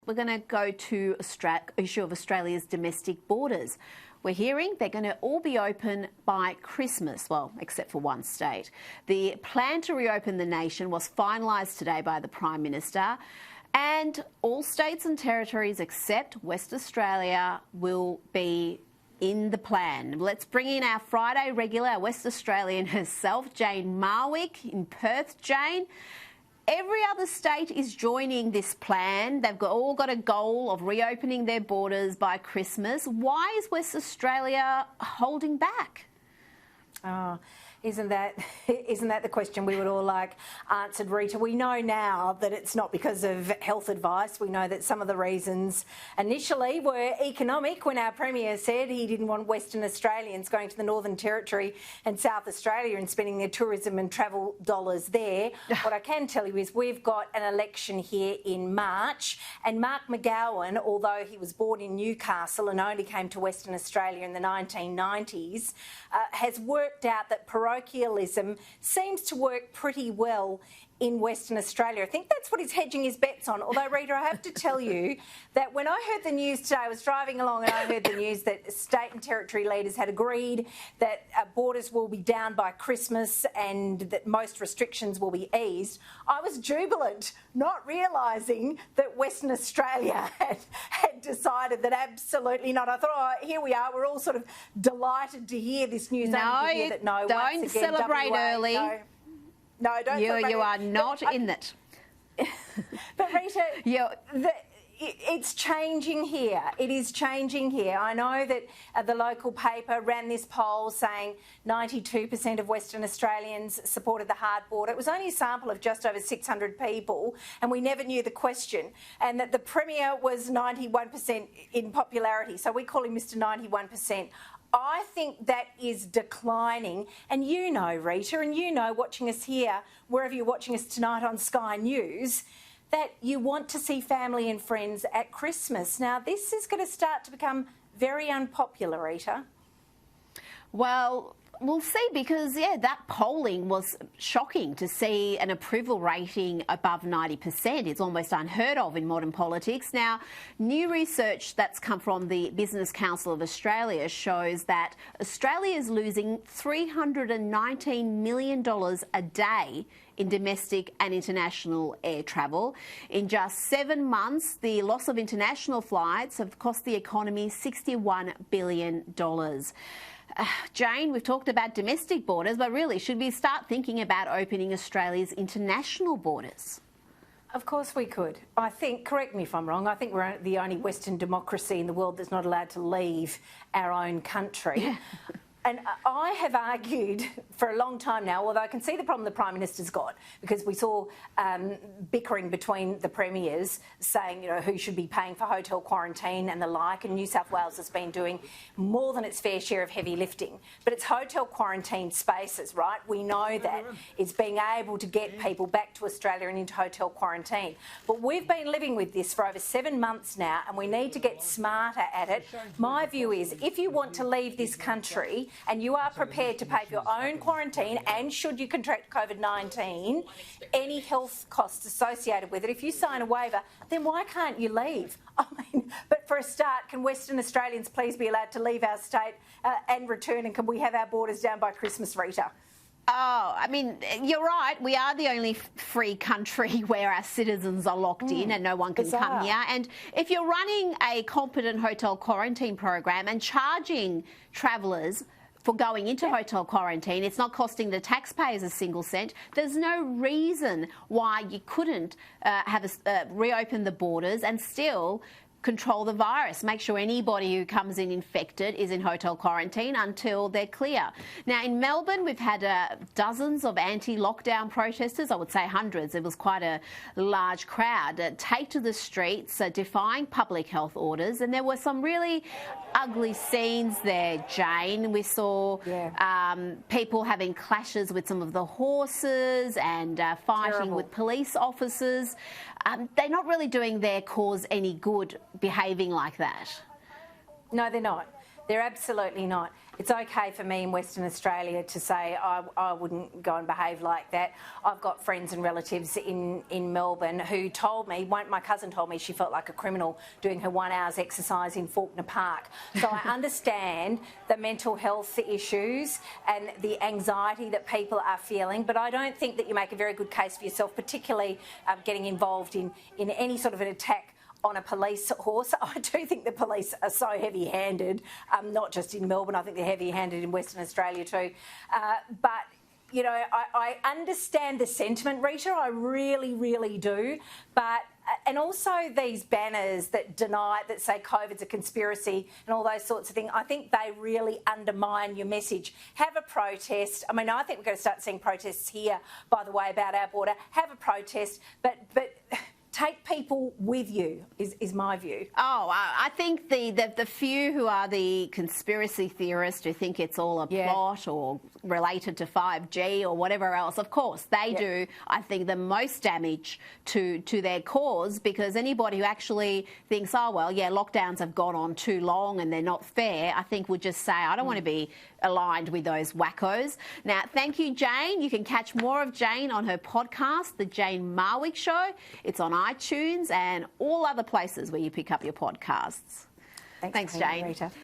we're going to go to issue of Australia's domestic borders. We're hearing they're going to all be open by Christmas, well, except for one state. The plan to reopen the nation was finalised today by the Prime Minister, and all states and territories except West Australia will be in the plan. Let's bring in our Friday regular, our West Australian herself, Jane Marwick in Perth. Jane, every other state is joining this plan. They've all got a goal of reopening their borders by Christmas. Why is West Australia holding back? Oh, isn't that the question we would all like answered, Rita? We know now that it's not because of health advice. We know that some of the reasons initially were economic, when our Premier said he didn't want Western Australians going to the Northern Territory and South Australia and spending their tourism and travel dollars there. What I can tell you is we've got an election here in March, and Mark McGowan, although he was born in Newcastle and only came to Western Australia in the 1990s, has worked out that parochialism seems to work pretty well in Western Australia. I think that's what he's hedging his bets on. Although, Rita, I have to tell you that when I heard the news today, I was driving along and I heard the news that state and territory leaders had agreed that borders will be down by Christmas and that most restrictions will be eased. I was jubilant, not realising that Western Australia had decided that absolutely not. I thought, oh, here we are. We're all sort of delighted to hear this news. Don't celebrate early. No, don't. You are not in it. But Rita, it's changing here. It is changing here. I know that the local paper ran this poll saying 92% of Western Australians supported the hard border. It was only a sample of just over 600 people, and we never knew the question. And that the Premier was 91% in popularity, so we call him Mr. 91%. I think that is declining, and you know, Rita, and you know, watching us here, wherever you're watching us tonight on Sky News, that you want to see family and friends at Christmas. Now, this is going to start to become very unpopular, Rita. Well, we'll see, because, that polling was shocking to see an approval rating above 90%. It's almost unheard of in modern politics. Now, new research that's come from the Business Council of Australia shows that Australia is losing $319 million a day in domestic and international air travel. In just 7 months, the loss of international flights have cost the economy $61 billion. Jane, we've talked about domestic borders, but really, should we start thinking about opening Australia's international borders? Of course we could. I think, correct me if I'm wrong, I think we're the only Western democracy in the world that's not allowed to leave our own country. Yeah. And I have argued for a long time now, although I can see the problem the Prime Minister's got, because we saw bickering between the premiers saying, who should be paying for hotel quarantine and the like, and New South Wales has been doing more than its fair share of heavy lifting. But it's hotel quarantine spaces, right? We know that. It's being able to get people back to Australia and into hotel quarantine. But we've been living with this for over 7 months now, and we need to get smarter at it. My view is, if you want to leave this country, and you are prepared to pay for your own quarantine, and should you contract COVID-19, any health costs associated with it, if you sign a waiver, then why can't you leave? I mean, but for a start, can Western Australians please be allowed to leave our state and return, and can we have our borders down by Christmas, Rita? Oh, I mean, you're right. We are the only free country where our citizens are locked in and no one can come here. And if you're running a competent hotel quarantine program and charging travellers for going into hotel quarantine, it's not costing the taxpayers a single cent. There's no reason why you couldn't reopen the borders and still control the virus. Make sure anybody who comes in infected is in hotel quarantine until they're clear. Now, in Melbourne, we've had dozens of anti-lockdown protesters, I would say hundreds. It was quite a large crowd, take to the streets defying public health orders. And there were some really ugly scenes there, Jane. We saw people having clashes with some of the horses and fighting with police officers. They're not really doing their cause any good behaving like that. No, they're not. They're absolutely not. it's okay for me in Western Australia to say I wouldn't go and behave like that. I've got friends and relatives in Melbourne who told me, my cousin told me she felt like a criminal doing her 1 hour's exercise in Faulkner Park. So I understand the mental health issues and the anxiety that people are feeling, but I don't think that you make a very good case for yourself, particularly getting involved in any sort of an attack on a police horse. I do think the police are so heavy-handed, not just in Melbourne, I think they're heavy-handed in Western Australia too. But, you know, I understand the sentiment, Rita, I really, really do. But, and also these banners that deny, that say COVID's a conspiracy and all those sorts of things, I think they really undermine your message. Have a protest. I mean, I think we're going to start seeing protests here, by the way, about our border. Have a protest, but take people with you, is my view. Oh, I think the few who are the conspiracy theorists who think it's all a plot or related to 5G or whatever else, of course, they do, I think, the most damage to their cause, because anybody who actually thinks, oh, well, yeah, lockdowns have gone on too long and they're not fair, I think would just say, I don't want to be aligned with those wackos. Now, thank you, Jane. You can catch more of Jane on her podcast, The Jane Marwick Show. It's on iTunes and all other places where you pick up your podcasts. Thanks, Jane. Rita.